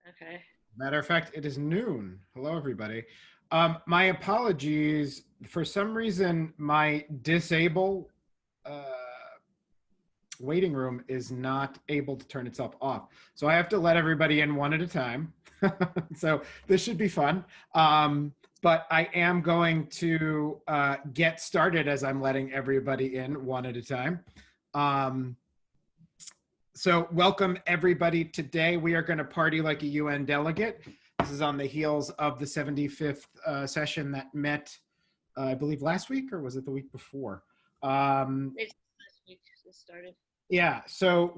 Okay. Matter of fact, it is noon. Hello, everybody. My apologies. For some reason, my disable uh, waiting room is not able to turn itself off. So I have to let everybody in one at a time. So this should be fun. But I am going to get started as I'm letting everybody in one at a time. So welcome everybody. Today we are going to party like a UN delegate. This is on the heels of the 75th session that met, I believe last week, or was it the week before? It's last week it started. Yeah, so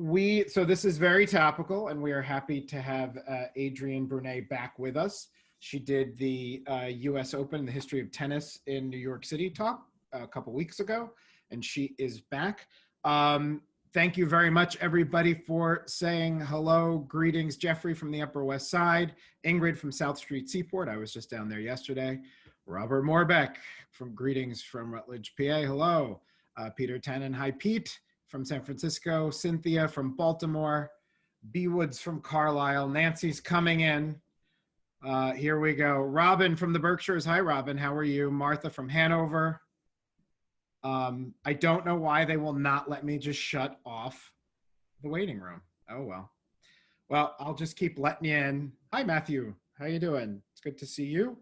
this is very topical, and we are happy to have Adrian Brune back with us. She did the U.S. Open, the history of tennis in New York City talk a couple weeks ago, and she is back. Thank you very much, everybody, for saying hello. Greetings, Jeffrey from the Upper West Side, Ingrid from South Street Seaport. I was just down there yesterday. Robert Morbeck from Greetings from Rutledge, PA. Hello. Peter Tannen. Hi, Pete from San Francisco. Cynthia from Baltimore. B. Woods from Carlisle. Nancy's coming in. Here we go. Robin from the Berkshires. Hi, Robin. How are you? Martha from Hanover. I don't know why they will not let me just shut off the waiting room. Oh, well. Well, I'll just keep letting you in. Hi, Matthew. How you doing? It's good to see you.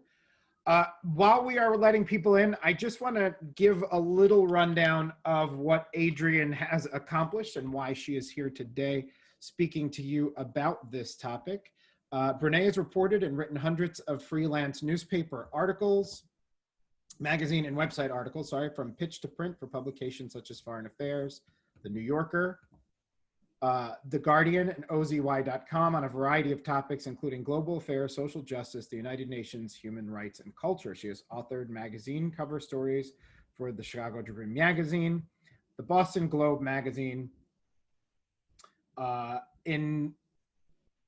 While we are letting people in, I just want to give a little rundown of what Adrian has accomplished and why she is here today speaking to you about this topic. Brene has reported and written hundreds of freelance newspaper articles, magazine and website articles, from pitch to print for publications such as Foreign Affairs, The New Yorker, The Guardian, and OZY.com on a variety of topics, including global affairs, social justice, the United Nations, human rights, and culture. She has authored magazine cover stories for the Chicago Tribune Magazine, the Boston Globe Magazine,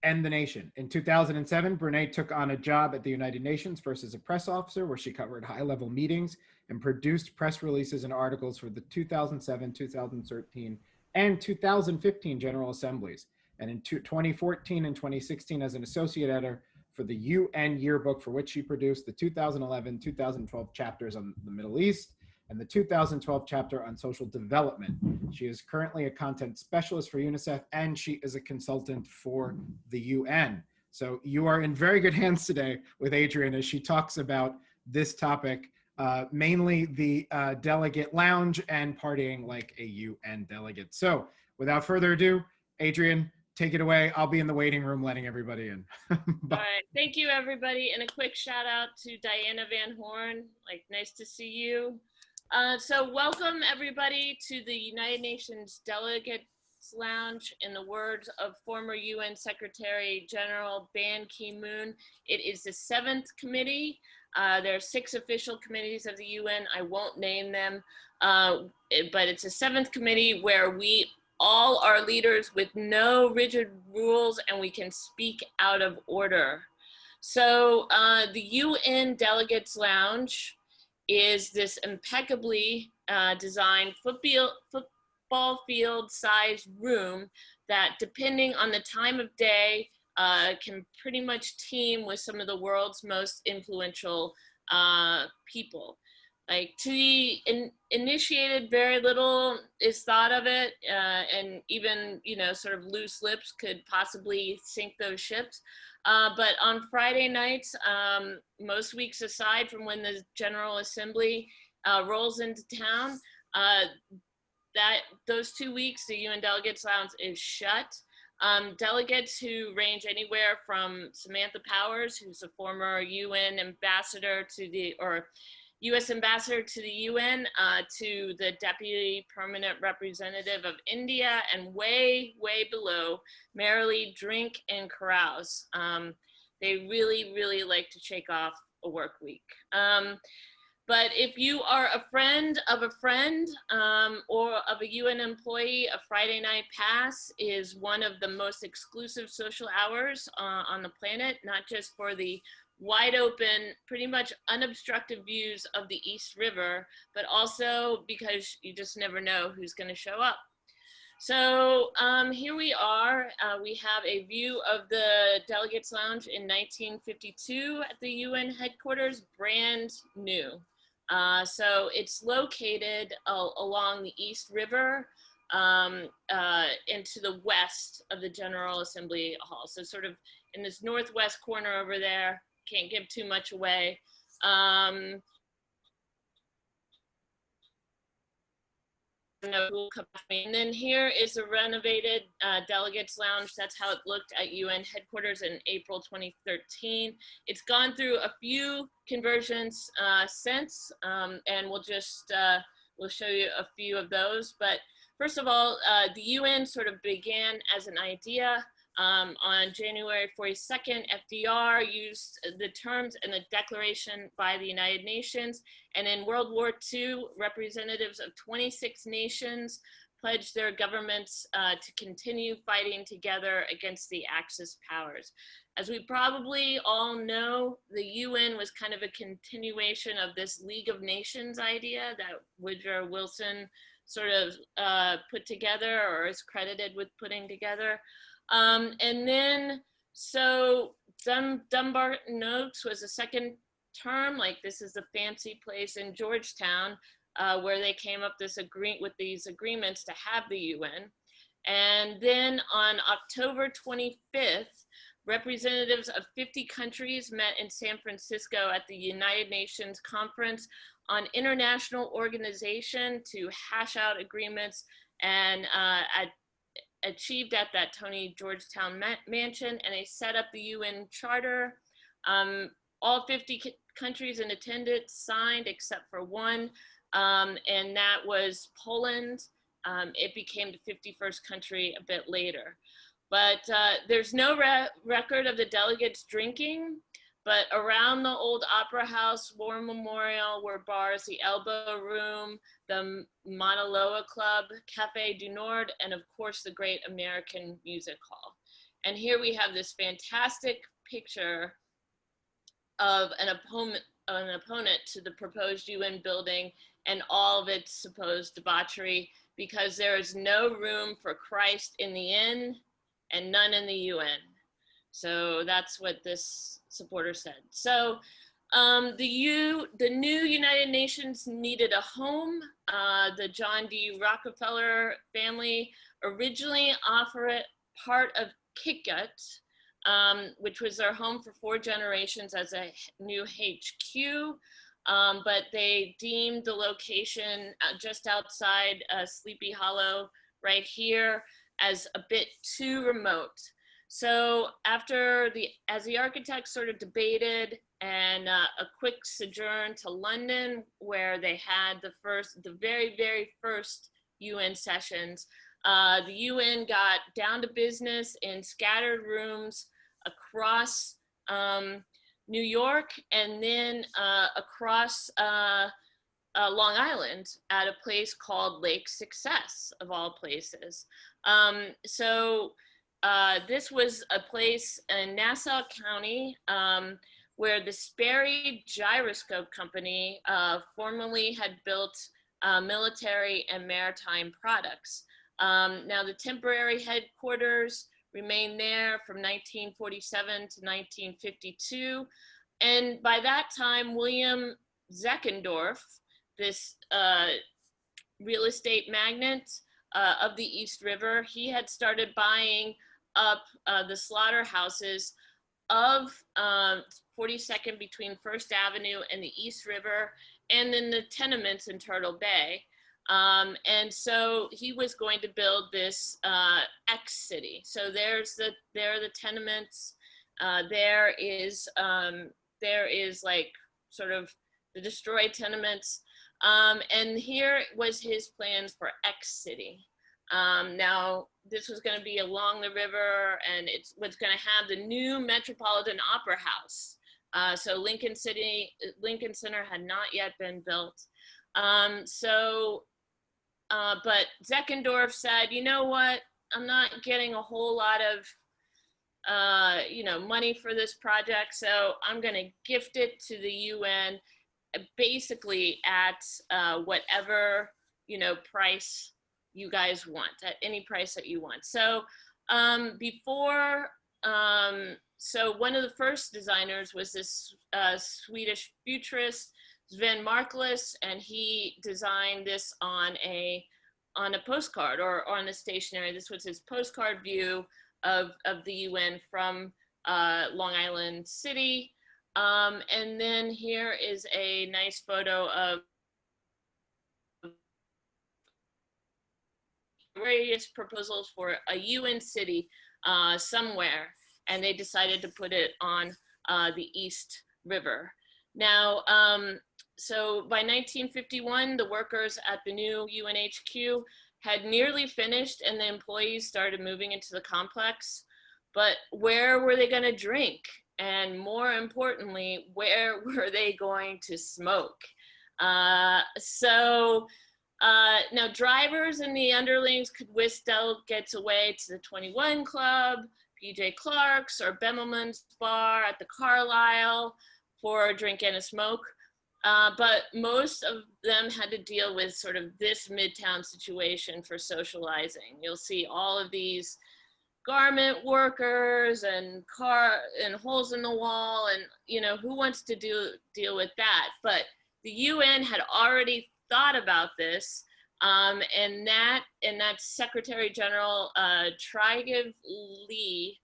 and The Nation. In 2007, Brene took on a job at the United Nations first as a press officer, where she covered high-level meetings and produced press releases and articles for the 2007, 2013, and 2015 General Assemblies. And in 2014 and 2016 as an associate editor for the UN Yearbook, for which she produced the 2011-2012 chapters on the Middle East and the 2012 chapter on social development. She is currently a content specialist for UNICEF, and she is a consultant for the UN. So you are in very good hands today with Adrian as she talks about this topic, mainly the Delegate Lounge and partying like a UN delegate. So without further ado, Adrian, take it away. I'll be in the waiting room letting everybody in. All right. Thank you, everybody. And a quick shout out to Diana Van Horn. Nice to see you. So welcome, everybody, to the United Nations Delegates Lounge. In the words of former UN Secretary General Ban Ki-moon, it is the 7th committee. There are 6 official committees of the UN. I won't name them, but it's a 7th committee where we all are leaders with no rigid rules, and we can speak out of order. So the UN Delegates Lounge is this impeccably designed football field sized room that, depending on the time of day, can pretty much team with some of the world's most influential people. To the initiated, very little is thought of it, and even, sort of loose lips could possibly sink those ships. But on Friday nights, most weeks aside from when the General Assembly rolls into town, those 2 weeks, the UN Delegates Lounge is shut. Delegates who range anywhere from Samantha Powers, who's a former UN ambassador U.S. ambassador to the UN, to the Deputy Permanent Representative of India, and way, way below, merrily drink and carouse. They really, really like to shake off a work week. But if you are a friend of a friend or of a UN employee, a Friday night pass is one of the most exclusive social hours on the planet, not just for the wide open, pretty much unobstructed views of the East River, but also because you just never know who's going to show up. So here we are. here we have a view of the Delegates Lounge in 1952 at the UN headquarters, brand new. So it's located along the East River into the west of the General Assembly Hall. So sort of in this northwest corner over there, can't give too much away. And then here is the renovated Delegates Lounge. That's how it looked at UN headquarters in April 2013. It's gone through a few conversions since, and we'll show you a few of those. But first of all, the UN sort of began as an idea. On January 42nd, FDR used the terms in the declaration by the United Nations. And in World War II, representatives of 26 nations pledged their governments to continue fighting together against the Axis powers. As we probably all know, the UN was kind of a continuation of this League of Nations idea that Woodrow Wilson sort of put together, or is credited with putting together. And then, so Dumbarton Oaks was a second term, like this is the fancy place in Georgetown, where they came up with these agreements to have the UN. And then on October 25th, representatives of 50 countries met in San Francisco at the United Nations Conference on International Organization to hash out agreements, and achieved at that Tony Georgetown mansion, and they set up the UN Charter. All 50 countries in attendance signed except for one, and that was Poland. It became the 51st country a bit later. But there's no record of the delegates drinking, but around the old Opera House, War Memorial were bars, the Elbow Room, the Mauna Loa Club, Cafe du Nord, and of course the Great American Music Hall. And here we have this fantastic picture of an opponent to the proposed UN building and all of its supposed debauchery, because there is no room for Christ in the inn and none in the UN. So that's what this supporter said. So the new United Nations needed a home. The John D. Rockefeller family originally offered it part of Kikut, which was their home for 4 generations as a new HQ, but they deemed the location just outside Sleepy Hollow right here as a bit too remote. So as the architects sort of debated, and a quick sojourn to London, where they had the very, very first UN sessions, the UN got down to business in scattered rooms across New York, and then across Long Island at a place called Lake Success, of all places. This was a place in Nassau County where the Sperry Gyroscope Company formerly had built military and maritime products. Now the temporary headquarters remained there from 1947 to 1952. And by that time, William Zeckendorf, this real estate magnate of the East River, he had started buying up the slaughterhouses of 42nd between First Avenue and the East River, and then the tenements in Turtle Bay. And so he was going to build this X city. So there are the tenements. There is like sort of the destroyed tenements. And here was his plans for X city. Now this was going to be along the river, and it was going to have the new Metropolitan Opera House. So Lincoln Center had not yet been built. But Zeckendorf said, you know what, I'm not getting a whole lot of money for this project, so I'm going to gift it to the UN, basically at whatever price you guys want, at any price that you want. So So one of the first designers was this Swedish futurist, Sven Markless, and he designed this on a postcard or on a stationery. This was his postcard view of the UN from Long Island City. And then here is a nice photo of various proposals for a UN city somewhere, and they decided to put it on the East River. Now, so by 1951, the workers at the new UNHQ had nearly finished and the employees started moving into the complex. But where were they going to drink? And more importantly, where were they going to smoke? Now drivers and the underlings could whisk delegates away to the 21 Club, PJ Clark's, or Bemelman's Bar at the Carlisle for a drink and a smoke. But most of them had to deal with sort of this Midtown situation for socializing. You'll see all of these garment workers and holes in the wall, and you know, who wants to deal with that? But the UN had already thought about this, and that Secretary General Tryggve Lee,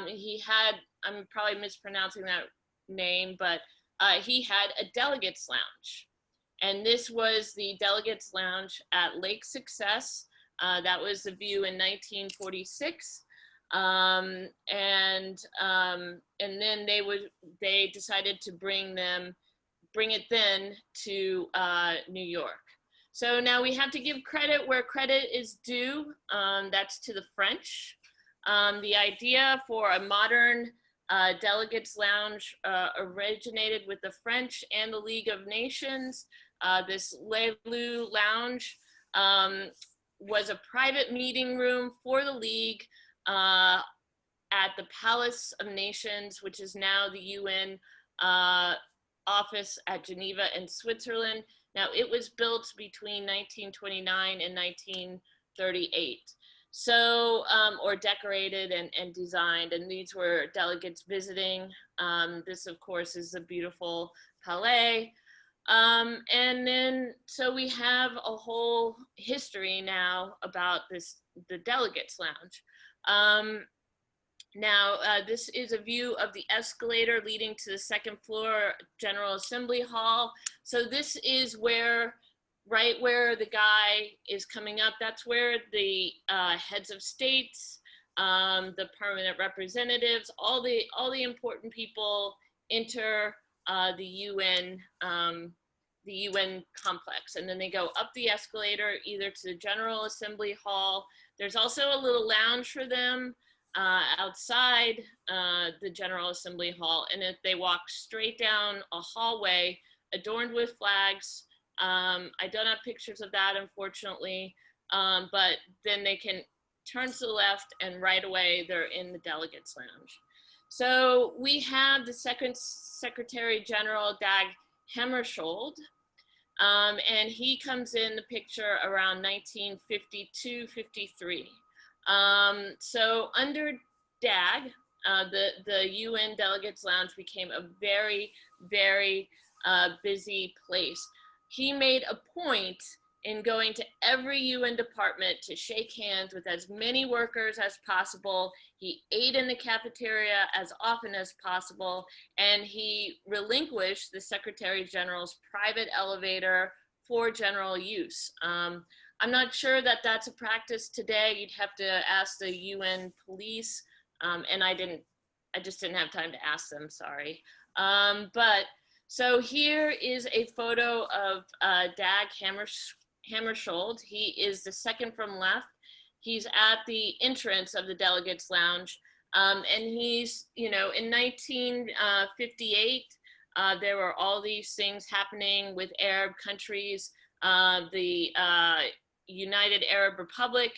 he had, I'm probably mispronouncing that name, but he had a delegates lounge, and this was the delegates lounge at Lake Success. That was the view in 1946, and then they decided to bring it then to New York. So now we have to give credit where credit is due. That's to the French. The idea for a modern delegates lounge originated with the French and the League of Nations. This Lelu Lounge was a private meeting room for the League at the Palace of Nations, which is now the UN office at Geneva in Switzerland. Now, it was built between 1929 and 1938. So, or decorated and designed, and these were delegates visiting. This, of course, is a beautiful palais. And then, so we have a whole history now about the Delegates Lounge. This is a view of the escalator leading to the second floor General Assembly Hall. So this is where, right where the guy is coming up, that's where the heads of states, the permanent representatives, all the important people enter the UN complex, and then they go up the escalator either to the General Assembly Hall. There's also a little lounge for them outside the General Assembly Hall, and if they walk straight down a hallway adorned with flags. I don't have pictures of that, unfortunately, but then they can turn to the left and right away they're in the Delegates Lounge. So we have the Second Secretary General Dag Hammarskjöld, and he comes in the picture around 1952-53. So under Dag, the UN Delegates Lounge became a very, very busy place. He made a point in going to every UN department to shake hands with as many workers as possible. He ate in the cafeteria as often as possible, and he relinquished the Secretary General's private elevator for general use. I'm not sure that that's a practice today. You'd have to ask the UN police, and I just didn't have time to ask them, sorry. So here is a photo of Dag Hammarskjöld. He is the second from left. He's at the entrance of the Delegates Lounge. And he's, in 1958, there were all these things happening with Arab countries. The United Arab Republic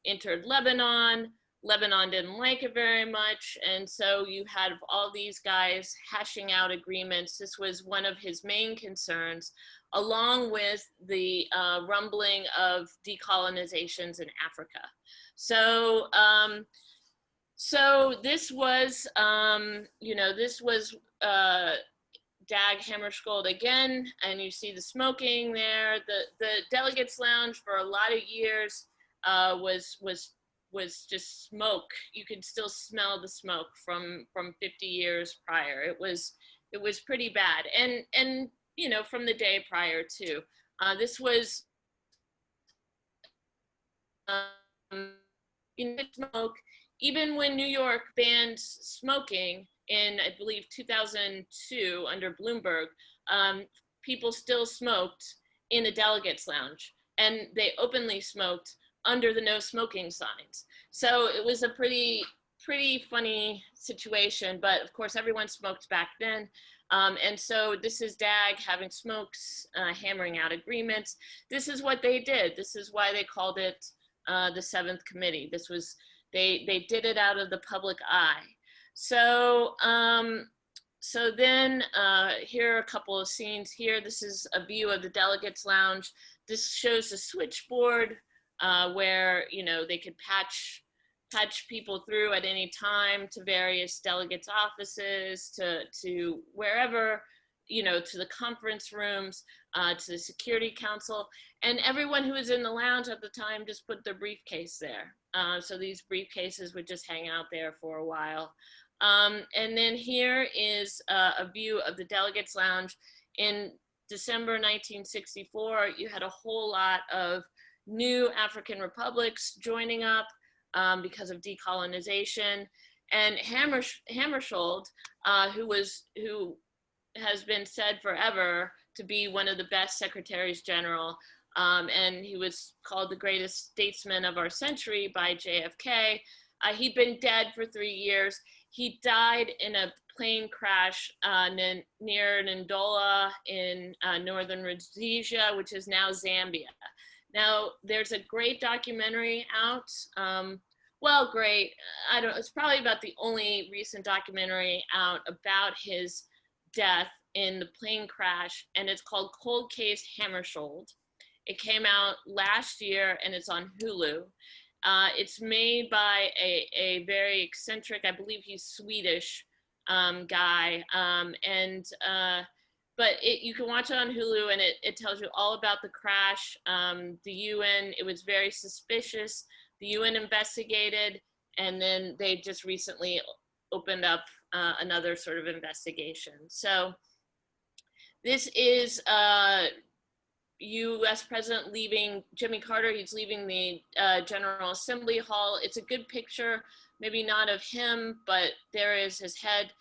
entered Lebanon. Lebanon didn't like it very much, and so you had all these guys hashing out agreements. This was one of his main concerns, along with the rumbling of decolonizations in Africa. So, so this was, this was Dag Hammarskjöld again, and you see the smoking there. The Delegates Lounge for a lot of years was just smoke. You could still smell the smoke from 50 years prior. It was pretty bad, and from the day prior too. This was smoke. Even when New York banned smoking in, I believe, 2002 under Bloomberg, people still smoked in the Delegates Lounge, and they openly smoked under the no smoking signs. So it was a pretty funny situation, but of course everyone smoked back then. And so this is Dag having smokes, hammering out agreements. This is what they did. This is why they called it the Seventh Committee. This was, they did it out of the public eye. So, so then here are a couple of scenes here. This is a view of the Delegates Lounge. This shows the switchboard where, they could patch people through at any time to various delegates' offices, to wherever, to the conference rooms, to the Security Council. And everyone who was in the lounge at the time just put their briefcase there. So these briefcases would just hang out there for a while. And then here is a view of the Delegates Lounge. In December 1964, you had a whole lot of new African republics joining up because of decolonization. And Hammarskjöld, who has been said forever to be one of the best secretaries general, and he was called the greatest statesman of our century by JFK. He'd been dead for 3 years. He died in a plane crash near Ndola in northern Rhodesia, which is now Zambia. Now, there's a great documentary out. Well, great. I don't. It's probably about the only recent documentary out about his death in the plane crash, and it's called Cold Case Hammarskjöld. It came out last year, and it's on Hulu. It's made by a very eccentric, I believe he's Swedish, guy, but you can watch it on Hulu, and it tells you all about the crash. The UN, it was very suspicious. The UN investigated, and then they just recently opened up another sort of investigation. So this is US President leaving, Jimmy Carter, he's leaving the General Assembly Hall. It's a good picture, maybe not of him, but there is his head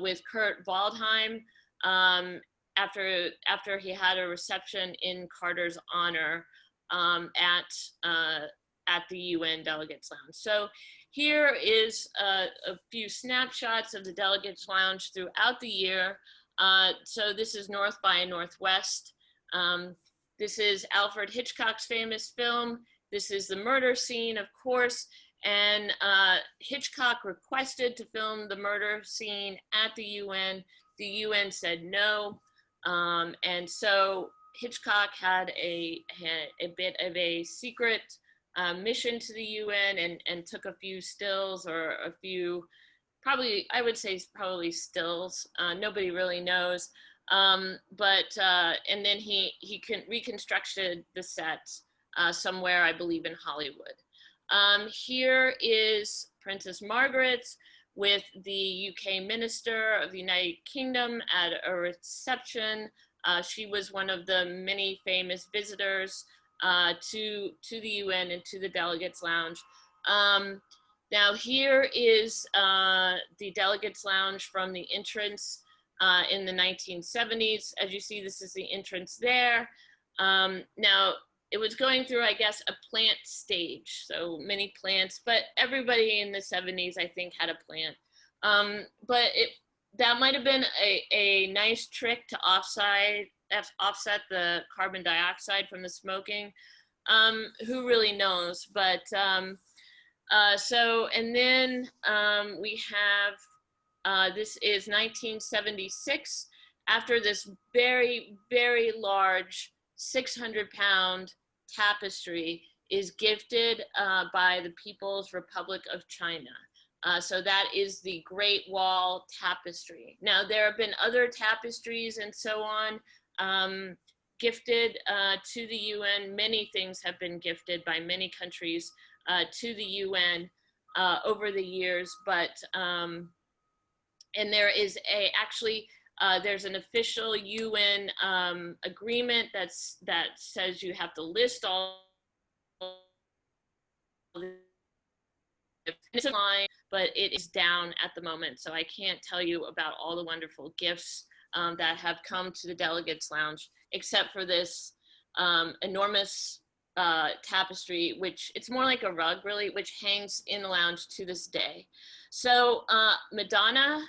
with Kurt Waldheim after he had a reception in Carter's honor at the UN Delegates Lounge. So here is a few snapshots of the Delegates Lounge throughout the year. So this is North by Northwest. This is Alfred Hitchcock's famous film. This is the murder scene, of course, and Hitchcock requested to film the murder scene at the UN. The UN said no, and so Hitchcock had a bit of a secret mission to the UN and took a few stills, or a few, probably, I would say probably stills. Nobody really knows. And then he reconstructed the set somewhere, I believe in Hollywood. Here is Princess Margaret with the UK Minister of the United Kingdom at a reception. She was one of the many famous visitors to the UN and to the Delegates Lounge. Now here is the Delegates Lounge from the entrance in the 1970s. As you see, this is the entrance there. Now, it was going through, I guess, a plant stage, so many plants, but everybody in the 70s, I think, had a plant. But that might have been a nice trick to offset the carbon dioxide from the smoking. Who really knows? But so, and then we have, this is 1976, after this very, very large 600-pound tapestry is gifted by the People's Republic of China. So that is the Great Wall Tapestry. Now, there have been other tapestries and so on gifted to the UN. Many things have been gifted by many countries to the UN over the years, but and there is actually there's an official UN agreement that says you have to list all it's in line, but it is down at the moment, so I can't tell you about all the wonderful gifts that have come to the Delegates Lounge, except for this enormous tapestry, which it's more like a rug, really, which hangs in the lounge to this day. So Madonna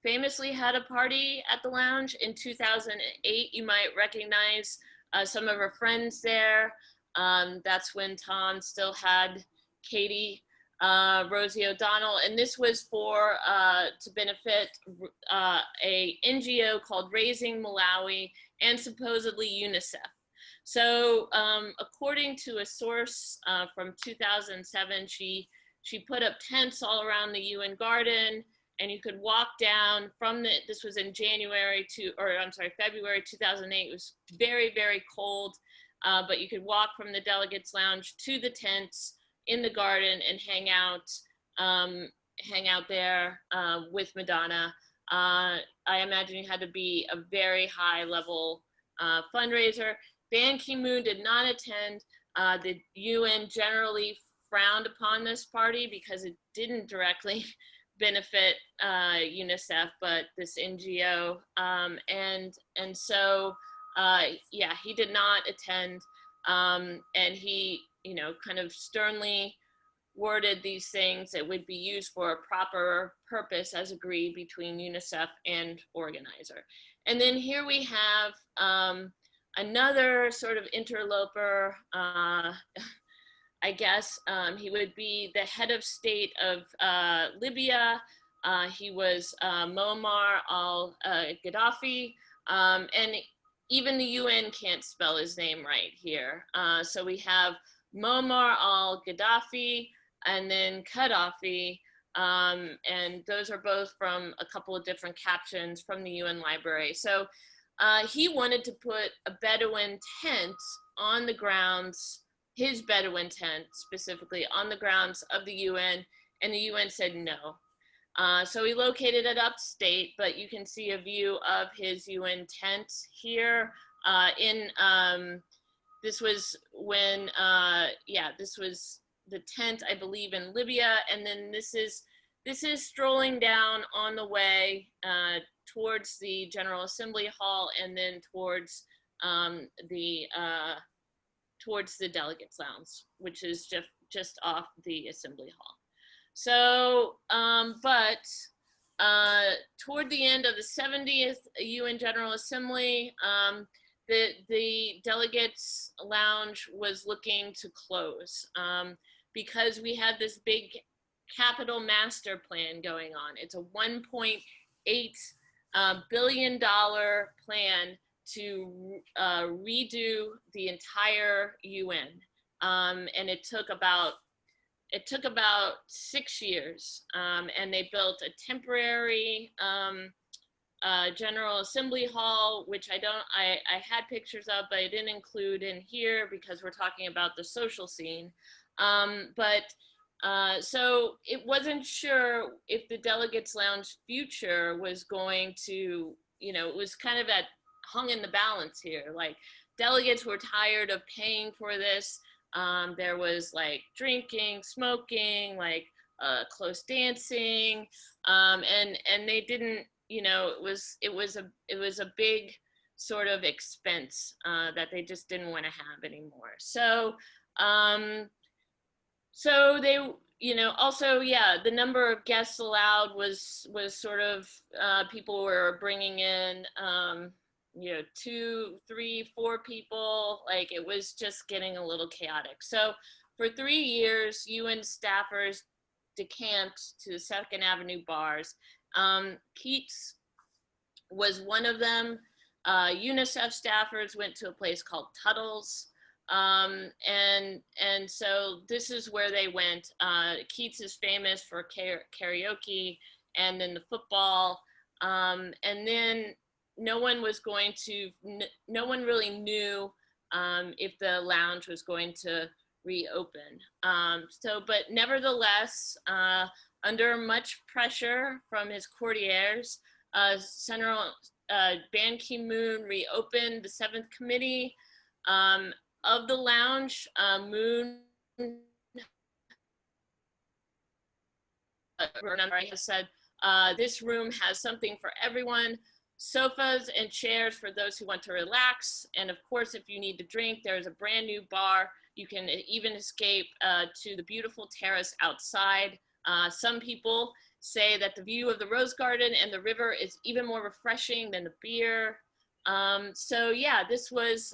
famously had a party at the lounge in 2008. You might recognize some of her friends there. That's when Tom still had Katie, Rosie O'Donnell, and this was for to benefit a NGO called Raising Malawi and supposedly UNICEF. So according to a source from 2007, she put up tents all around the UN garden, and you could walk down from this was in February 2008. It was very, very cold, but you could walk from the Delegates Lounge to the tents in the garden and hang out there with Madonna. I imagine it had to be a very high level fundraiser. Ban Ki-moon did not attend. The UN generally frowned upon this party because it didn't directly benefit UNICEF, but this NGO. And so, yeah, he did not attend. And he, kind of sternly worded these things that would be used for a proper purpose as agreed between UNICEF and organizer. And then here we have another sort of interloper, I guess. He would be the head of state of Libya. He was Muammar al-Gaddafi, and even the UN can't spell his name right here. So we have Muammar al-Gaddafi and then Gaddafi, and those are both from a couple of different captions from the UN library. So he wanted to put a Bedouin tent on the grounds, his Bedouin tent specifically, on the grounds of the UN, and the UN said no. So he located it upstate, but you can see a view of his UN tent here. This was when, this was the tent, I believe, in Libya, and then this is strolling down on the way towards the General Assembly Hall, and then towards the Delegates Lounge, which is just off the Assembly Hall. So, toward the end of the 70th UN General Assembly, the Delegates Lounge was looking to close because we had this big capital master plan going on. It's a $1.8 billion plan to redo the entire UN, and it took about 6 years, and they built a temporary General Assembly Hall, which I had pictures of, but I didn't include in here because we're talking about the social scene. So it wasn't sure if the Delegates Lounge future was going to, it was kind of hung in the balance here. Like, delegates were tired of paying for this. There was like drinking, smoking, like close dancing, and they didn't, it was a big sort of expense that they just didn't want to have anymore. So so they, also, yeah, the number of guests allowed was sort of, people were bringing in, 2, 3, 4 people. Like, it was just getting a little chaotic. So for 3 years, UN staffers decamped to the 2nd Avenue bars. Keats was one of them. UNICEF staffers went to a place called Tuttle's. And so this is where they went. Keats is famous for karaoke and then the football. And then no one was going to, no one really knew if the lounge was going to reopen. But nevertheless, under much pressure from his courtiers, General Ban Ki-moon reopened the Seventh Committee of the lounge. Moon has said, this room has something for everyone. Sofas and chairs for those who want to relax. And of course, if you need to drink, there's a brand new bar. You can even escape to the beautiful terrace outside. Some people say that the view of the rose garden and the river is even more refreshing than the beer. So yeah, this was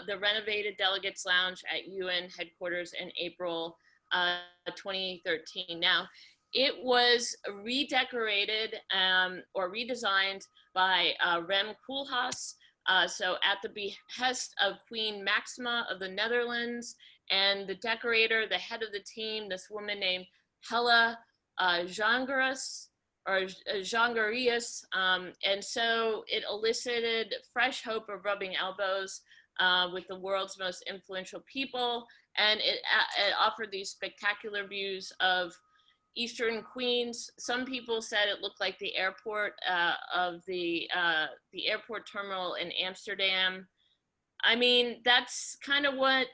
the renovated Delegates Lounge at UN headquarters in April 2013. Now, it was redecorated or redesigned by Rem Koolhaas. So at the behest of Queen Maxima of the Netherlands, and the decorator, the head of the team, this woman named Hella Jongerius, and so it elicited fresh hope of rubbing elbows with the world's most influential people, and it offered these spectacular views of Eastern Queens. Some people said it looked like the airport of the airport terminal in Amsterdam. I mean, that's kind of what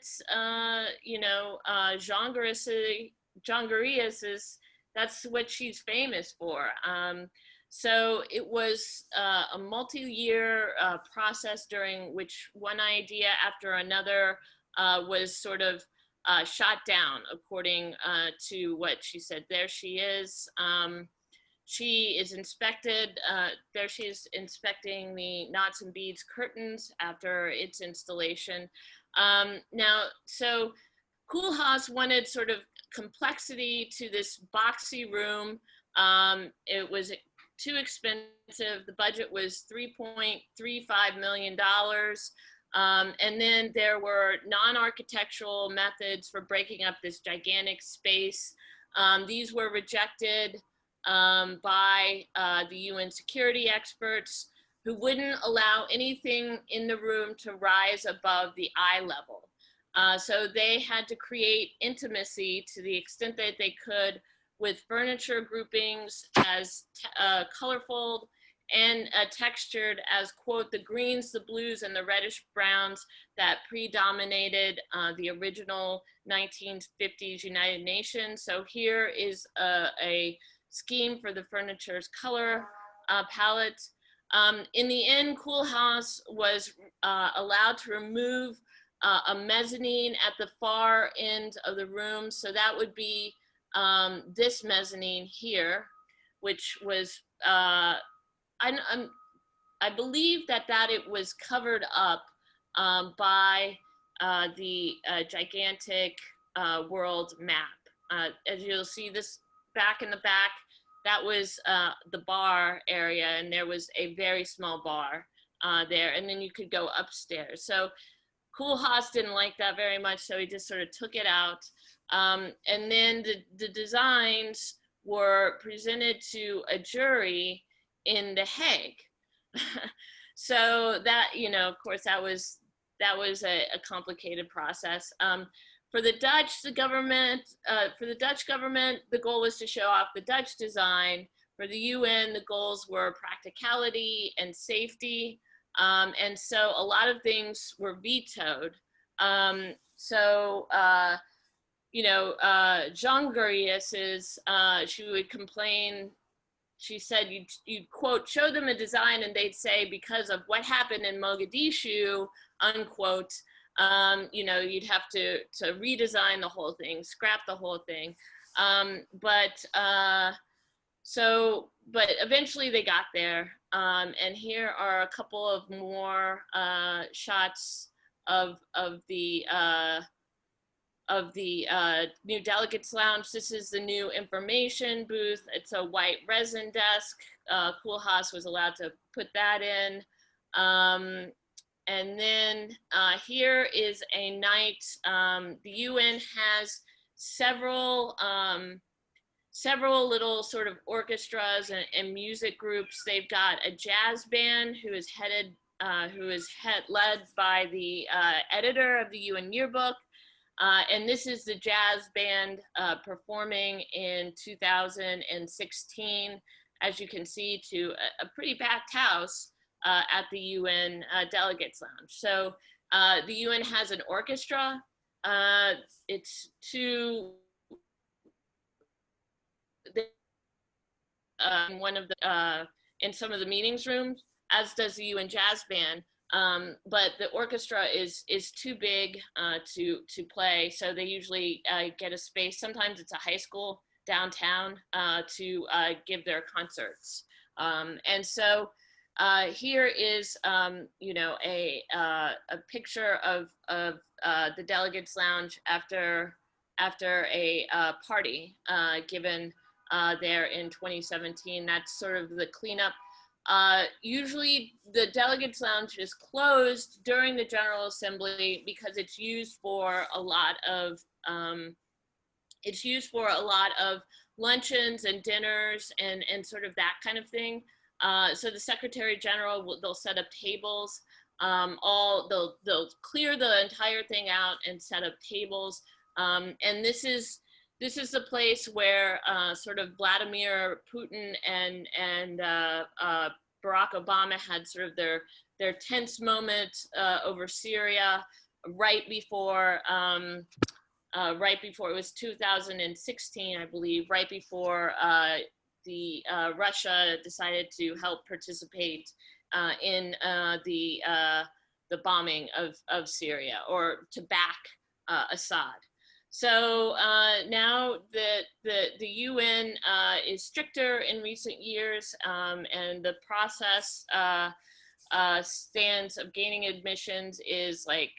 Jongerius is. That's what she's famous for. So it was a multi-year process during which one idea after another was sort of shot down, according to what she said. There she is. She is inspected. There she is inspecting the knots and beads curtains after its installation. Now, so Koolhaas wanted sort of complexity to this boxy room. It was too expensive. The budget was $3.35 million. And then there were non-architectural methods for breaking up this gigantic space. These were rejected by the UN security experts, who wouldn't allow anything in the room to rise above the eye level. So they had to create intimacy to the extent that they could with furniture groupings as colorful and textured as, quote, the greens, the blues, and the reddish browns that predominated the original 1950s United Nations. So here is a scheme for the furniture's color palette. In the end, Koolhaas was allowed to remove a mezzanine at the far end of the room. So that would be this mezzanine here, which was, I believe that it was covered up by the gigantic world map. As you'll see, this back in the back, that was the bar area, and there was a very small bar there, and then you could go upstairs. So Koolhaas didn't like that very much, so he just sort of took it out. And then the designs were presented to a jury in The Hague. So that, of course, that was a complicated process. For the Dutch government, the goal was to show off the Dutch design. For the UN, the goals were practicality and safety. And so a lot of things were vetoed. Jongerius she would complain. She said you'd quote, show them a design and they'd say, because of what happened in Mogadishu, unquote, you'd have to redesign the whole thing, scrap the whole thing. But eventually they got there. And here are a couple of more shots of the new Delegates Lounge. This is the new information booth. It's a white resin desk. Koolhaas was allowed to put that in. And then here is a night. The UN has several little sort of orchestras and music groups. They've got a jazz band who is led by the editor of the UN yearbook. And this is the jazz band performing in 2016, as you can see, to a pretty packed house at the UN Delegates Lounge. So the UN has an orchestra. It's two in some of the meetings rooms, as does the UN Jazz Band. But the orchestra is too big to play, so they usually get a space. Sometimes it's a high school downtown to give their concerts. And so here is, you know, a picture of the Delegates Lounge after a party given there in 2017. That's sort of the cleanup. Usually the Delegates Lounge is closed during the General Assembly because it's used for a lot of luncheons and dinners and sort of that kind of thing. So the Secretary General, they'll set up tables. They'll clear the entire thing out and set up tables. And this is the place where sort of Vladimir Putin and Barack Obama had sort of their tense moment over Syria right before it was 2016, I believe, right before Russia decided to help participate in the bombing of Syria, or to back Assad. So now the UN is stricter in recent years, and the process stands of gaining admissions is like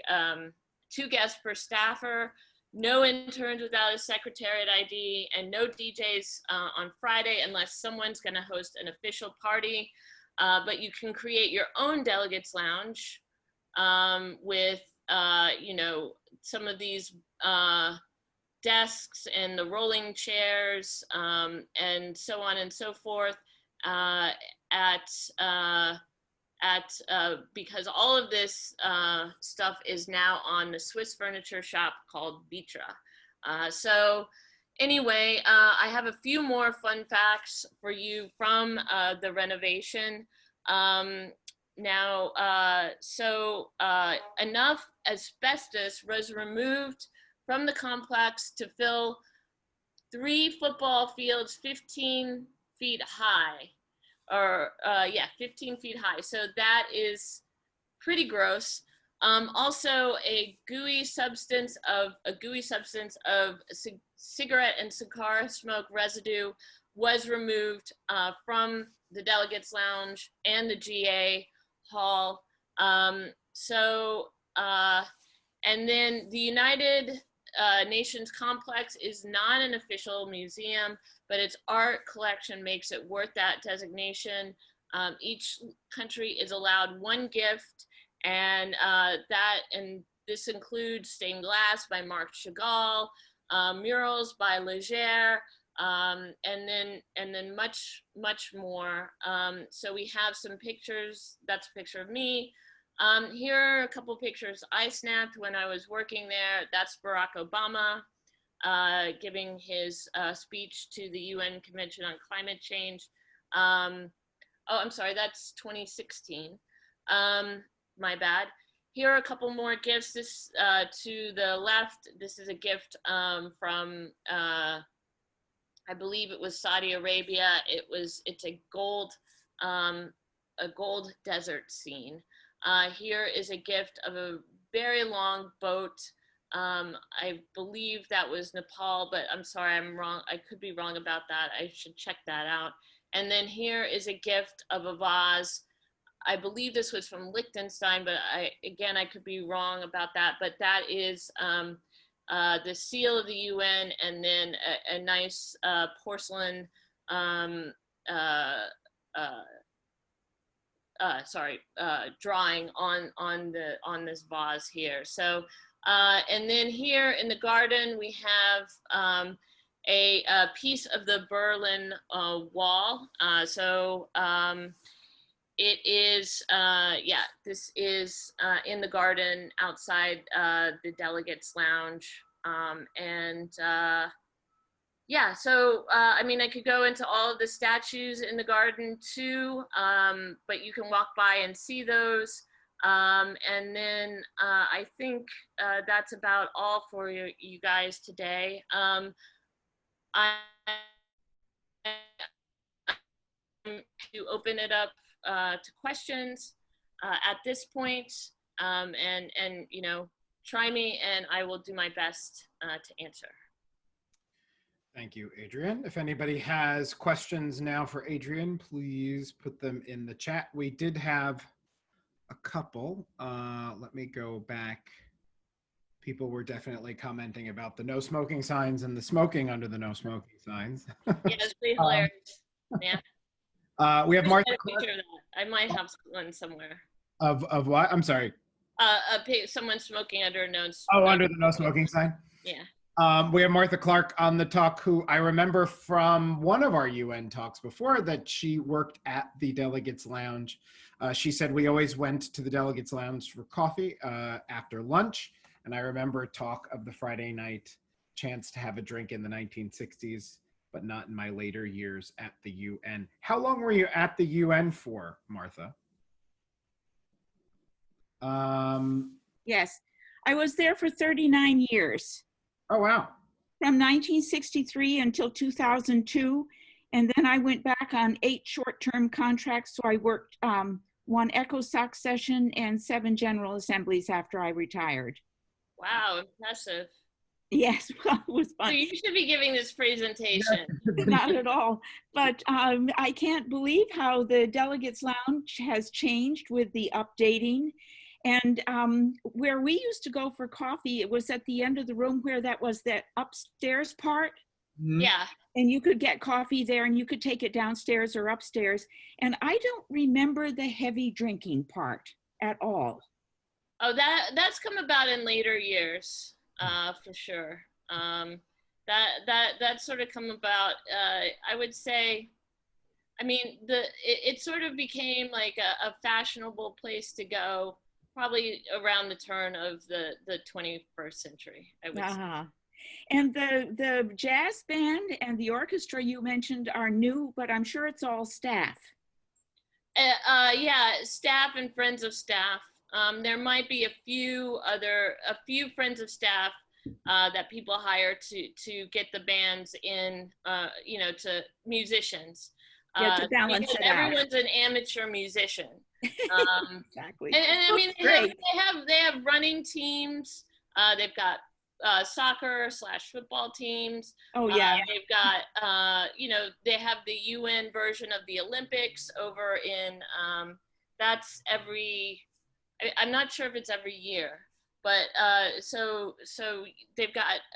2 guests per staffer, no interns without a secretariat ID, and no DJs on Friday unless someone's going to host an official party. But you can create your own Delegates Lounge with, you know, some of these desks and the rolling chairs and so on and so forth because all of this stuff is now on the Swiss furniture shop called Vitra. So anyway, I have a few more fun facts for you from the renovation. Enough asbestos was removed from the complex to fill 3 football fields 15 feet high. 15 feet high. So that is pretty gross. Also, a gooey substance of cigarette and cigar smoke residue was removed from the Delegates Lounge and the GA Hall. And then the United Nations Complex is not an official museum, but its art collection makes it worth that designation. Each country is allowed 1 gift, and this includes stained glass by Marc Chagall, murals by Leger, and then much more. So we have some pictures. That's a picture of me. Here are a couple pictures I snapped when I was working there. That's Barack Obama giving his speech to the UN Convention on Climate Change. I'm sorry, that's 2016. My bad. Here are a couple more gifts. This to the left, this is a gift from I believe it was Saudi Arabia. It's a gold desert scene. Here is a gift of a very long boat. I believe that was Nepal, but I'm sorry, I'm wrong. I could be wrong about that. I should check that out. And then here is a gift of a vase. I believe this was from Liechtenstein, but I could be wrong about that. But that is the seal of the UN, and then a nice porcelain drawing on this vase here. So, and then here in the garden we have a piece of the Berlin Wall. It is, this is in the garden outside the Delegates Lounge. I mean, I could go into all of the statues in the garden too, but you can walk by and see those. And then I think that's about all for you guys today. I to open it up to questions at this point, and you know, try me and I will do my best to answer. Thank you, Adrian. If anybody has questions now for Adrian, please put them in the chat. We did have a couple. Let me go back. People were definitely commenting about the no smoking signs and the smoking under the no smoking signs. Yeah, it's pretty hilarious. Yeah. We have Martha. I might have one somewhere. Of what? I'm sorry. Someone smoking under a no. Oh, under the no smoking sign. Yeah. We have Martha Clark on the talk, who I remember from one of our UN talks before that she worked at the Delegates Lounge. She said we always went to the Delegates Lounge for coffee after lunch. And I remember talk of the Friday night chance to have a drink in the 1960s, but not in my later years at the UN. How long were you at the UN for, Martha? Yes, I was there for 39 years. Oh, wow. From 1963 until 2002. And then I went back on 8 short-term contracts. So I worked 1 ECOSOC session and 7 General Assemblies after I retired. Wow, impressive. Yes, well, it was fun. So you should be giving this presentation. Not at all. But I can't believe how the Delegates Lounge has changed with the updating. And where we used to go for coffee, it was at the end of the room where that was that upstairs part. Yeah. And you could get coffee there and you could take it downstairs or upstairs. And I don't remember the heavy drinking part at all. Oh, that's come about in later years, for sure. That sort of come about, I would say, I mean, it sort of became like a fashionable place to go probably around the turn of the 21st century, I would say. And the jazz band and the orchestra you mentioned are new, but I'm sure it's all staff. Yeah, staff and friends of staff. There might be a few friends of staff that people hire to get the bands in, you know, to musicians. Yeah, to balance it out. Everyone's an amateur musician. Exactly. And I mean, they have running teams. They've got soccer/football teams. Oh yeah. They've got you know, they have the UN version of the Olympics over in that's every. I'm not sure if it's every year, but so they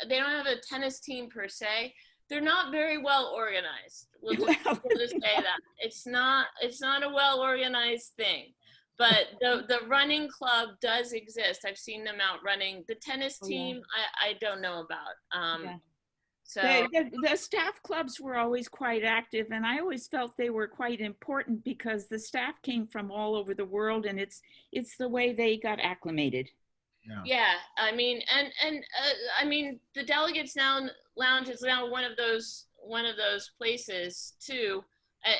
don't have a tennis team per se. They're not very well organized. We'll just say that it's not a well organized thing. But the running club does exist. I've seen them out running. The tennis team, I don't know about. So the staff clubs were always quite active, and I always felt they were quite important because the staff came from all over the world, and it's the way they got acclimated. Yeah, I mean, and I mean, the Delegates Lounge is now one of those places too,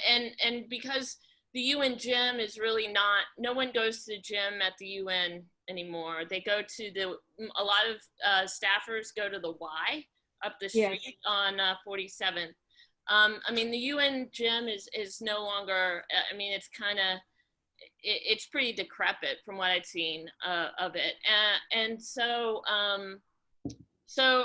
and because the UN gym is really not. No one goes to the gym at the UN anymore. They go to a lot of staffers go to the Y up the street on 47th. I mean, the UN gym is no longer. I mean, it's kind of. It's pretty decrepit from what I've seen of it, and so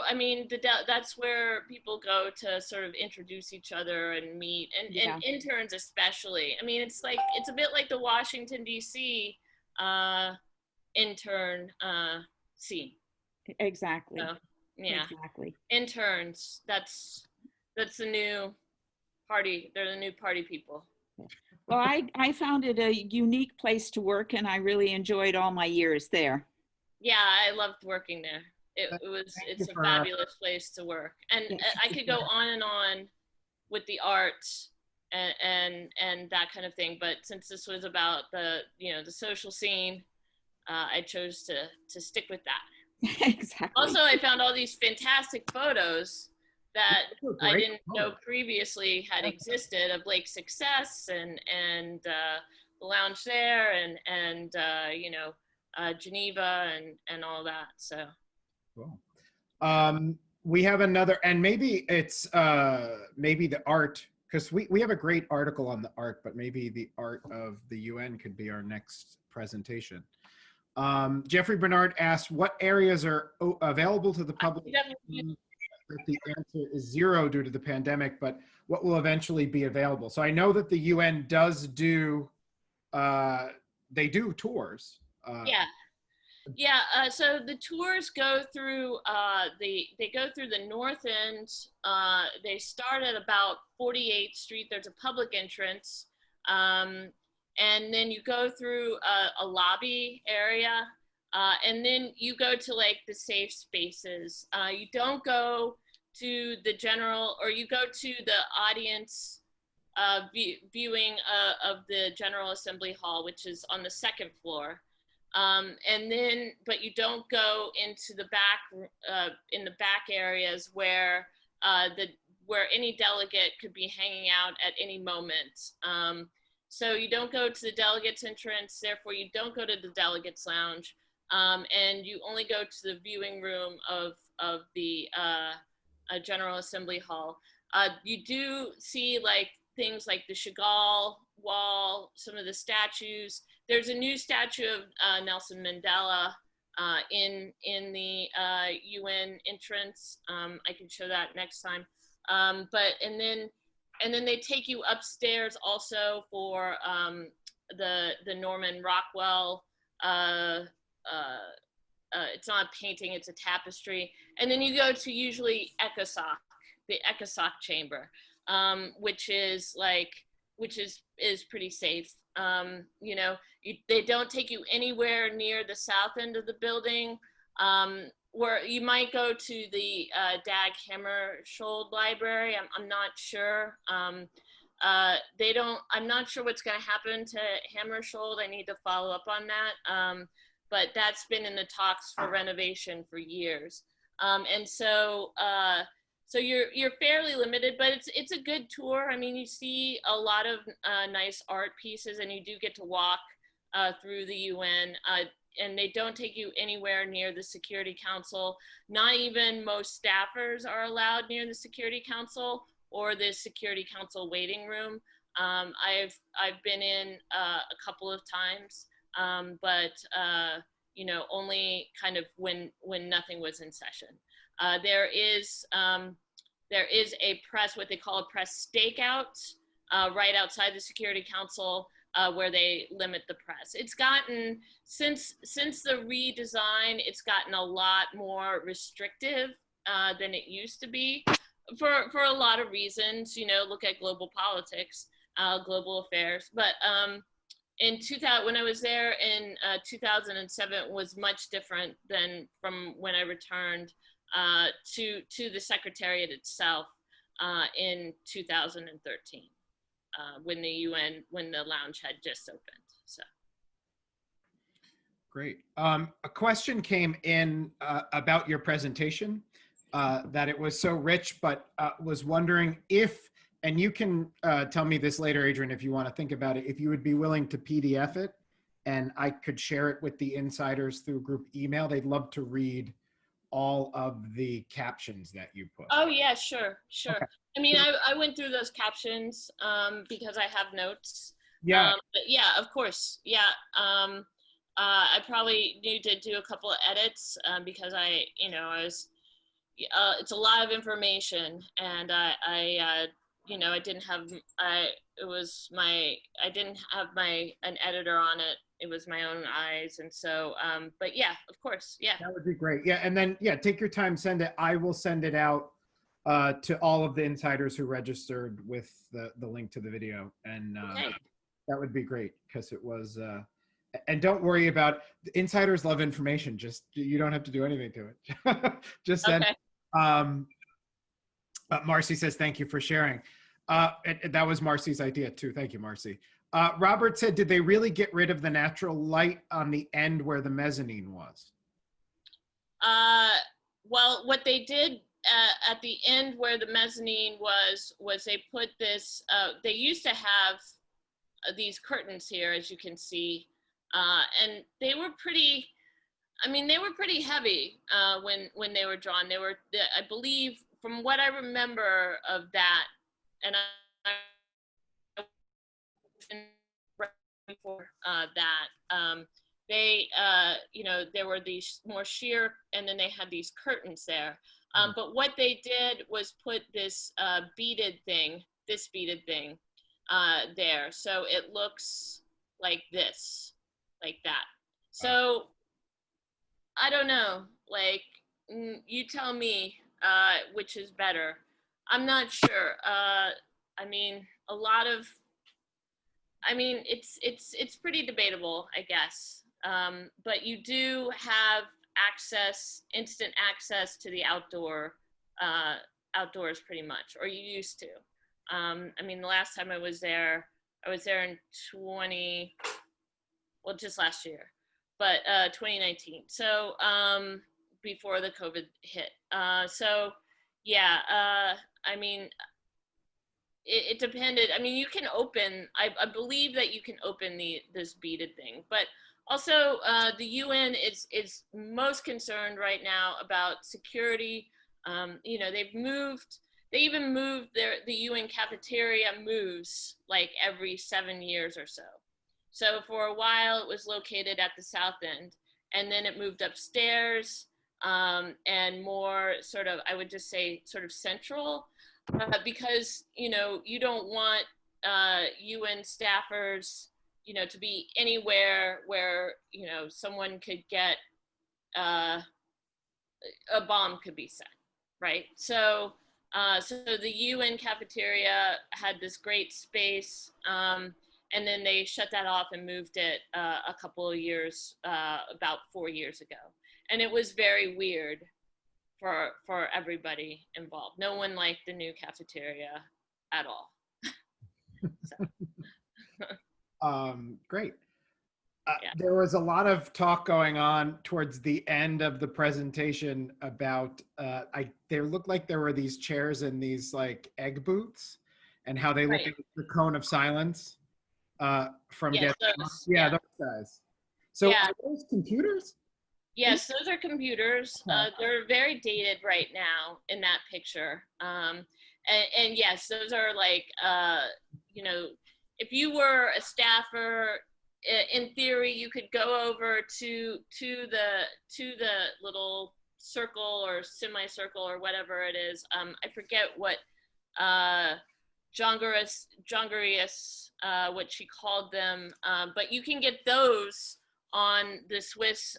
I mean that's where people go to sort of introduce each other and meet, and interns especially. I mean, it's a bit like the Washington D.C. Intern scene. Exactly. So, yeah. Exactly. Interns. That's the new party. They're the new party people. Well, I found it a unique place to work, and I really enjoyed all my years there. Yeah, I loved working there. Thank you It's a for fabulous place to work. And Yes. I could go on and on with the arts and that kind of thing. But since this was about the social scene, I chose to stick with that. Exactly. Also, I found all these fantastic photos that Those were I great didn't know photos. previously had existed of Lake Success and the lounge there and Geneva and all that. So Cool. We have another, and maybe it's maybe the art, because we have a great article on the art, but maybe the art of the UN could be our next presentation. Jeffrey Bernard asked, what areas are available to the public? The answer is 0 due to the pandemic, but what will eventually be available? So I know that the UN does do, they do tours. So the tours go through the north end. They start at about 48th Street. There's a public entrance, and then you go through a lobby area, and then you go to like the safe spaces. You don't go to the general, or you go to the audience viewing of the General Assembly Hall, which is on the 2nd floor. But you don't go into the back, in the back areas where any delegate could be hanging out at any moment. So you don't go to the delegates entrance, therefore you don't go to the delegates lounge, and you only go to the viewing room of the General Assembly Hall. You do see like things like the Chagall wall, some of the statues. There's a new statue of Nelson Mandela in the UN entrance. I can show that next time. And then they take you upstairs also for the Norman Rockwell. It's not a painting; it's a tapestry. And then you go to usually ECOSOC, the ECOSOC chamber, which is pretty safe. They don't take you anywhere near the south end of the building, where you might go to the Dag Hammarskjöld Library. I'm not sure. I'm not sure what's going to happen to Hammarskjöld. I need to follow up on that. But that's been in the talks for renovation for years. So you're fairly limited, but it's a good tour. I mean, you see a lot of nice art pieces, and you do get to walk through the UN. And they don't take you anywhere near the Security Council. Not even most staffers are allowed near the Security Council or the Security Council waiting room. I've been in a couple of times, but only kind of when nothing was in session. There is a press, what they call a press stakeout, right outside the Security Council, where they limit the press. It's gotten, since the redesign, it's gotten a lot more restrictive than it used to be for a lot of reasons. Look at global politics, global affairs. But when I was there in 2007, it was much different than from when I returned to the Secretariat itself in 2013, when the lounge had just opened. So great. A question came in about your presentation, that it was so rich, but was wondering if, and you can tell me this later, Adrian, if you want to think about it, if you would be willing to PDF it, and I could share it with the insiders through group email. They'd love to read all of the captions that you put. Oh yeah, sure. Okay. I mean, I went through those captions because I have notes. Yeah. But yeah, of course. Yeah. I probably need to do a couple of edits because I was, it's a lot of information, and I didn't have an editor on it. It was my own eyes. And so, but yeah, of course. Yeah. That would be great. Yeah. And then, yeah, take your time, send it. I will send it out to all of the insiders who registered with the link to the video. And Okay. that would be great, because it was, and don't worry about, insiders love information. Just, you don't have to do anything to it. Just send. Okay. Marcy says, thank you for sharing. And that was Marcy's idea too. Thank you, Marcy. Robert said, did they really get rid of the natural light on the end where the mezzanine was? Well, what they did at the end where the mezzanine was they put this, they used to have these curtains here, as you can see, and they were pretty, I mean, they were pretty heavy when they were drawn. They were, I believe, from what I remember of that, and before that, they, you know, there were these more sheer, and then they had these curtains there. But what they did was put this beaded thing there. So it looks like this, like that. So I don't know, like, you tell me which is better. I'm not sure. I mean, a lot of, I mean, it's pretty debatable, I guess. But you do have access, instant access to the outdoors pretty much, or you used to. I mean, the last time I was there in well, just last year, but 2019. So before the COVID hit. So yeah, I mean, it depended. I mean, you can open, I believe that you can open this beaded thing, but also the UN is most concerned right now about security. You know, they even moved the UN cafeteria moves like every 7 years or so. So for a while it was located at the south end, and then it moved upstairs and more sort of, I would just say, sort of central, because, you know, you don't want UN staffers, you know, to be anywhere where, you know, someone could get, a bomb could be set, right? So, so the UN cafeteria had this great space, and then they shut that off and moved it a couple of years, about 4 years ago. And it was very weird for everybody involved. No one liked the new cafeteria at all. Great. Yeah. There was a lot of talk going on towards the end of the presentation about, there looked like there were these chairs in these like egg booths, and how they look Right. at the cone of silence from Yes, getting, those, yeah, those guys. So Yeah. are those computers? Yes, those are computers. They're very dated right now in that picture. And yes, those are like, you know, if you were a staffer, in theory, you could go over to the little circle or semicircle or whatever it is. I forget what Jongarius, what she called them, but you can get those on the Swiss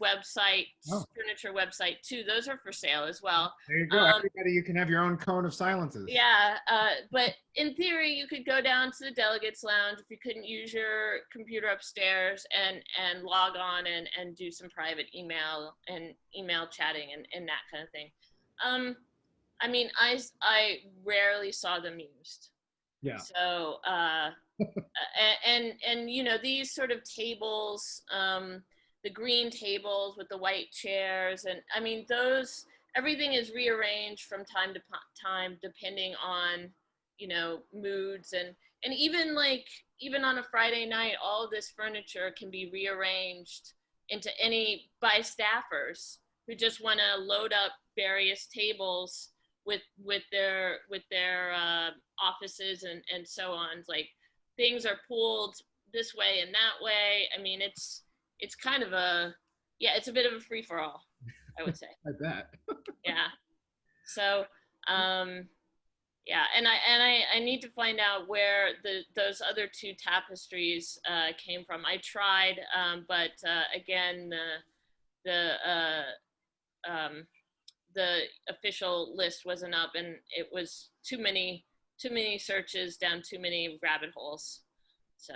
website, furniture website too. Those are for sale as well. There you go. Everybody, you can have your own cone of silences. Yeah, but in theory, you could go down to the Delegates Lounge if you couldn't use your computer upstairs and log on and do some private email chatting and that kind of thing. I mean, I rarely saw them used. Yeah. So, and you know, these sort of tables, the green tables with the white chairs, and I mean, those, everything is rearranged from time to time depending on, you know, moods, and even like, even on a Friday night, all of this furniture can be rearranged into by staffers who just want to load up various tables with their offices and so on. Like, things are pulled this way and that way. I mean, it's kind of it's a bit of a free-for-all, I would say. I bet. Yeah. So, yeah, and I need to find out where those other two tapestries came from. I tried, but again, the official list wasn't up, and it was too many searches down too many rabbit holes. So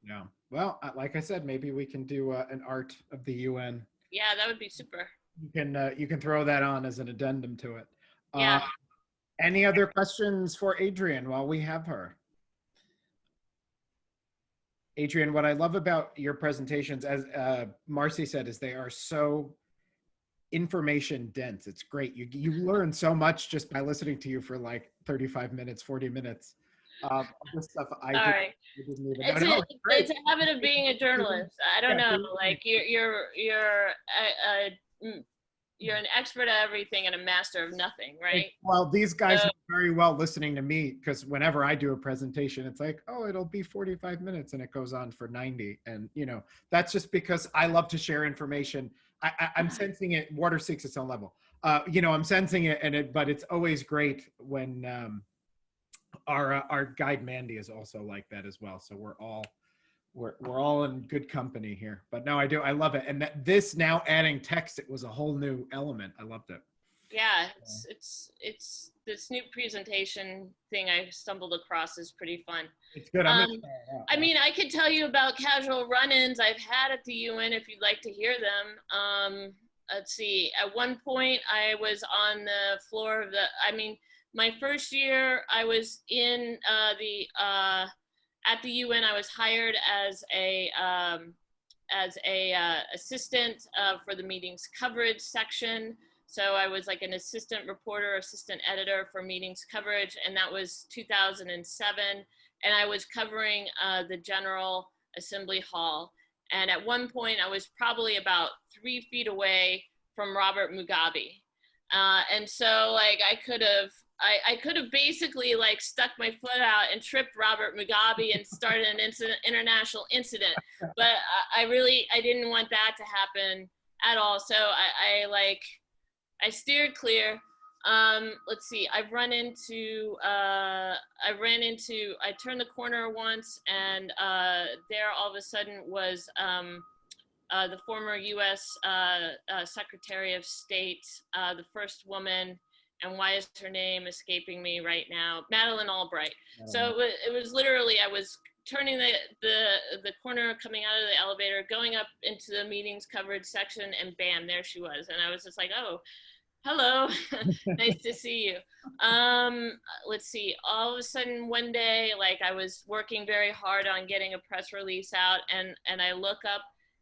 Yeah. Well, like I said, maybe we can do an art of the UN. yeah, that would be super. You can throw that on as an addendum to it. Yeah. Any other questions for Adrian while we have her? Adrian, what I love about your presentations, as Marcy said, is they are so information dense. It's great. You learn so much just by listening to you for like 35 minutes, 40 minutes. All this stuff I didn't even know. It's a habit of being a journalist. I don't know. Like you're an expert at everything and a master of nothing, right? Well, these guys are very well listening to me, because whenever I do a presentation, it's like, oh, it'll be 45 minutes and it goes on for 90. And, you know, that's just because I love to share information. I'm sensing it. Water seeks its own level. You know, I'm sensing it, but it's always great when our guide Mandy is also like that as well. So we're all in good company here. But no, I love it. And this now adding text, it was a whole new element. I loved it. Yeah, it's this new presentation thing I stumbled across is pretty fun. It's good. I mean, I could tell you about casual run-ins I've had at the UN if you'd like to hear them. Let's see. At one point, I was on the floor of my first year, I was in at the UN. I was hired as a assistant for the meetings coverage section. So I was like an assistant reporter, assistant editor for meetings coverage, and that was 2007. And I was covering the General Assembly Hall. And at one point, I was probably about 3 feet away from Robert Mugabe. And so like I could have basically like stuck my foot out and tripped Robert Mugabe and started an international incident. But I didn't want that to happen at all. So I steered clear. Let's see, I turned the corner once, and there all of a sudden was the former US Secretary of State, the first woman, and why is her name escaping me right now? Madeleine Albright. So it was literally, I was turning the corner, coming out of the elevator, going up into the meetings coverage section, and bam, there she was. And I was just like, oh, hello, nice to see you. Let's see, all of a sudden one day, like I was working very hard on getting a press release out, and I look up,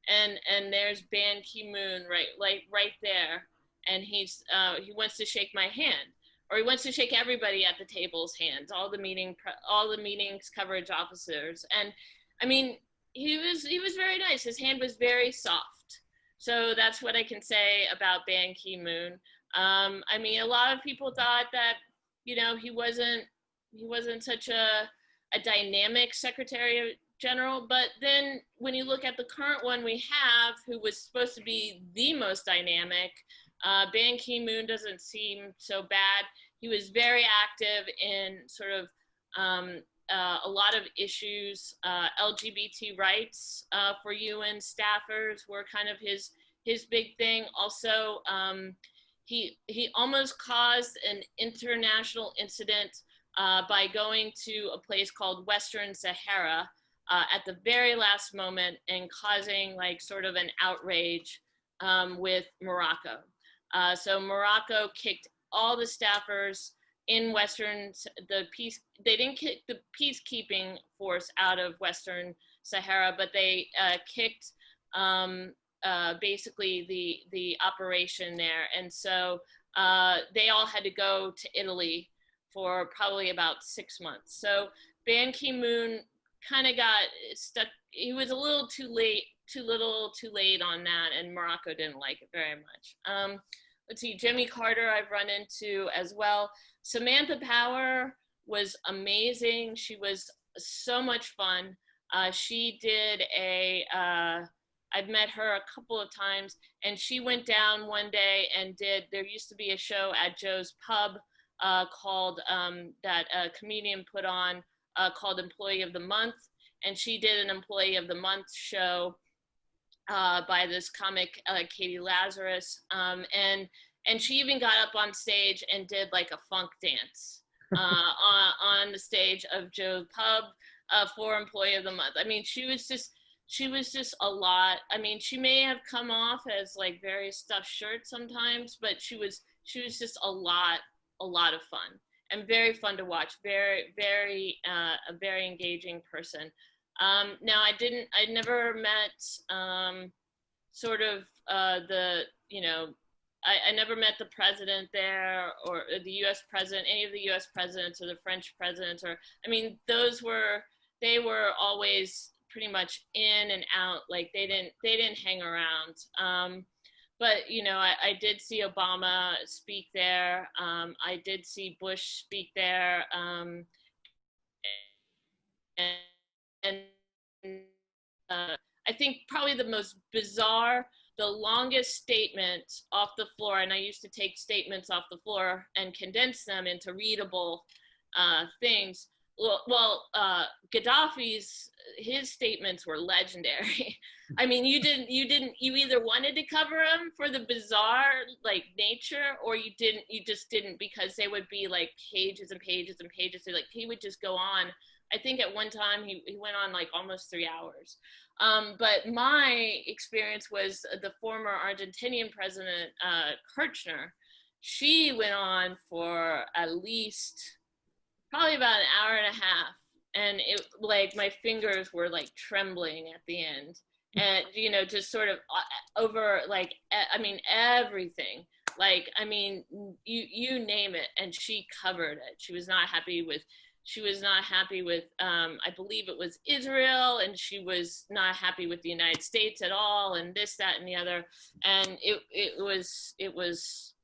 and there's Ban Ki-moon right there. And he wants to shake my hand, or he wants to shake everybody at the table's hands, all the meetings coverage officers. And I mean, he was very nice. His hand was very soft. So that's what I can say about Ban Ki-moon. I mean, a lot of people thought that, you know, he wasn't such a dynamic Secretary General, but then when you look at the current one we have, who was supposed to be the most dynamic, Ban Ki-moon doesn't seem so bad. He was very active in sort of a lot of issues. LGBT rights for UN staffers were kind of his big thing. Also, he almost caused an international incident by going to a place called Western Sahara at the very last moment and causing like sort of an outrage with Morocco. So Morocco kicked all the staffers in they didn't kick the peacekeeping force out of Western Sahara, but they kicked basically the operation there. And so they all had to go to Italy for probably about 6 months. So Ban Ki-moon kind of got stuck. He was a little too late on that, and Morocco didn't like it very much. Let's see, Jimmy Carter I've run into as well. Samantha Power was amazing. She was so much fun. She did I've met her a couple of times, and she went down one day and there used to be a show at Joe's Pub called, that a comedian put on called Employee of the Month. And she did an Employee of the Month show by this comic, Katie Lazarus. And And she even got up on stage and did like a funk dance on the stage of Joe Pub for Employee of the Month. I mean, she was just a lot. I mean, she may have come off as like very stuffed shirt sometimes, but she was just a lot of fun and very fun to watch. A very engaging person. Now I never met sort of I never met the president there, or the U.S. president, any of the U.S. presidents or the French presidents, or, I mean, they were always pretty much in and out, like they didn't hang around. But, you know, I did see Obama speak there. I did see Bush speak there. And I think probably the most bizarre, the longest statement off the floor, and I used to take statements off the floor and condense them into readable things. Well, Gaddafi's, his statements were legendary. I mean, you either wanted to cover him for the bizarre like nature, or you just didn't, because they would be like pages and pages and pages. So, like, he would just go on. I think at one time he went on like almost 3 hours. But my experience was the former Argentinian president, Kirchner. She went on for at least probably about an hour and a half. And it, like, my fingers were like trembling at the end. And, you know, just sort of over, like, I mean, everything. Like, I mean, you name it, and she covered it. She was not happy with, I believe it was Israel, and she was not happy with the United States at all, and this, that, and the other. And it was,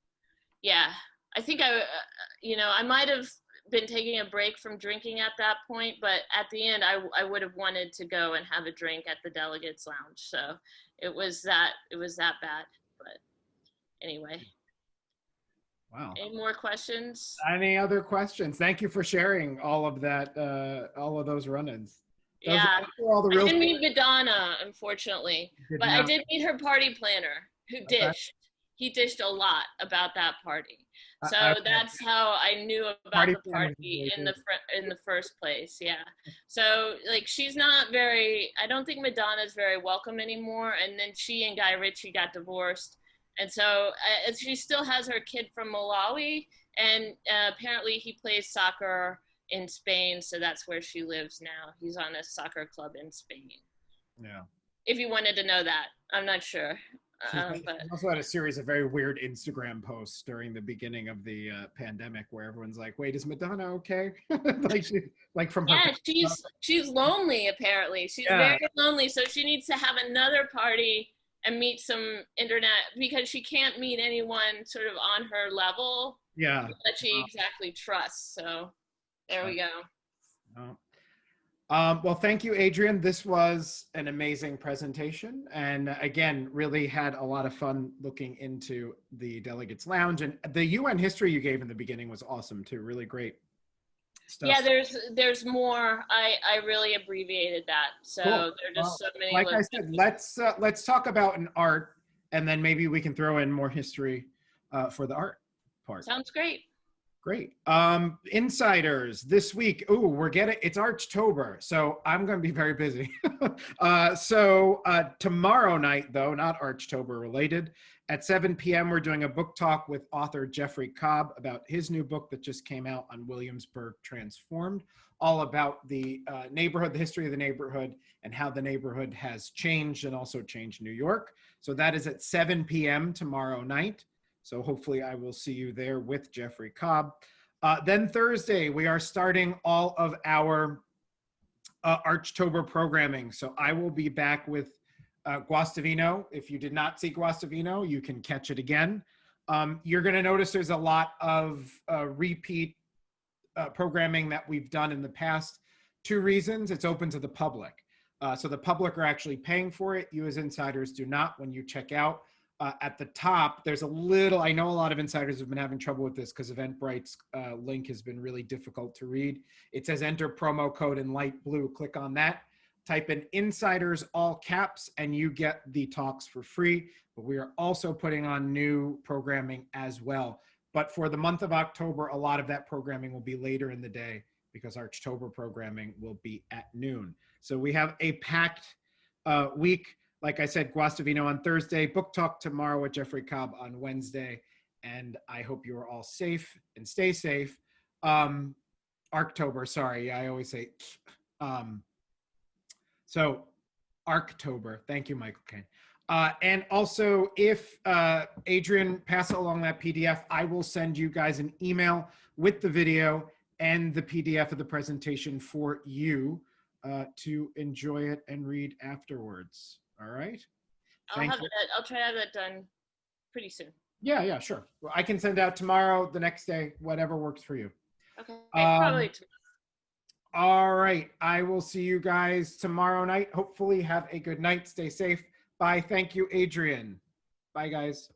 yeah. I think I might have been taking a break from drinking at that point, but at the end, I would have wanted to go and have a drink at the Delegates Lounge. So it was that bad. But anyway. Wow. Any more questions? Any other questions? Thank you for sharing all of that, all of those run-ins. Yeah, all the real I didn't meet Madonna, unfortunately, but I did meet her party planner, who dished. He dished a lot about that party. So that's how I knew about the party in the first place. Yeah. So, like, she's not very, I don't think Madonna's very welcome anymore. And then she and Guy Ritchie got divorced. And so she still has her kid from Malawi, and apparently he plays soccer in Spain, so that's where she lives now. He's on a soccer club in Spain. Yeah. If you wanted to know that, I'm not sure. But she also had a series of very weird Instagram posts during the beginning of the pandemic, where everyone's like, "Wait, is Madonna okay?" like from her. Yeah, she's lonely. Apparently, she's very lonely, so she needs to have another party and meet some internet, because she can't meet anyone sort of on her level. Yeah. That she exactly trusts. So there we go. Well, thank you, Adrian. This was an amazing presentation. And again, really had a lot of fun looking into the Delegates Lounge. And the UN history you gave in the beginning was awesome too. Really great stuff. Yeah, there's more. I really abbreviated that. So cool. There are just so many. Like I said, let's talk about an art, and then maybe we can throw in more history for the art part. Sounds great. Great. Insiders this week. Ooh, it's Archtober, so I'm going to be very busy. So tomorrow night, though, not Archtober related, at 7 p.m., we're doing a book talk with author Jeffrey Cobb about his new book that just came out on Williamsburg Transformed, all about the neighborhood, the history of the neighborhood, and how the neighborhood has changed and also changed New York. So that is at 7 p.m. tomorrow night. So hopefully I will see you there with Jeffrey Cobb. Then Thursday, we are starting all of our Archtober programming. So I will be back with Guastavino. If you did not see Guastavino, you can catch it again. You're going to notice there's a lot of repeat programming that we've done in the past. 2 reasons: it's open to the public. So the public are actually paying for it. You as insiders do not when you check out. At the top, there's a little, I know a lot of insiders have been having trouble with this because Eventbrite's link has been really difficult to read. It says enter promo code in light blue. Click on that. type in insiders all caps and you get the talks for free. But we are also putting on new programming as well. But for the month of October, a lot of that programming will be later in the day because our October programming will be at noon. So we have a packed week. Like I said, Guastavino on Thursday, book talk tomorrow with Jeffrey Cobb on Wednesday. And I hope you are all safe and stay safe. Arctober, sorry, I always say. So Arctober, thank you, Michael Kane. And also, if Adrian, pass along that PDF, I will send you guys an email with the video and the PDF of the presentation for you to enjoy it and read afterwards. All right? I'll try to have that done pretty soon. Yeah, sure. Well, I can send out tomorrow, the next day, whatever works for you. Okay, probably tomorrow. All right. I will see you guys tomorrow night. Hopefully have a good night. Stay safe. Bye. Thank you, Adrian. Bye, guys.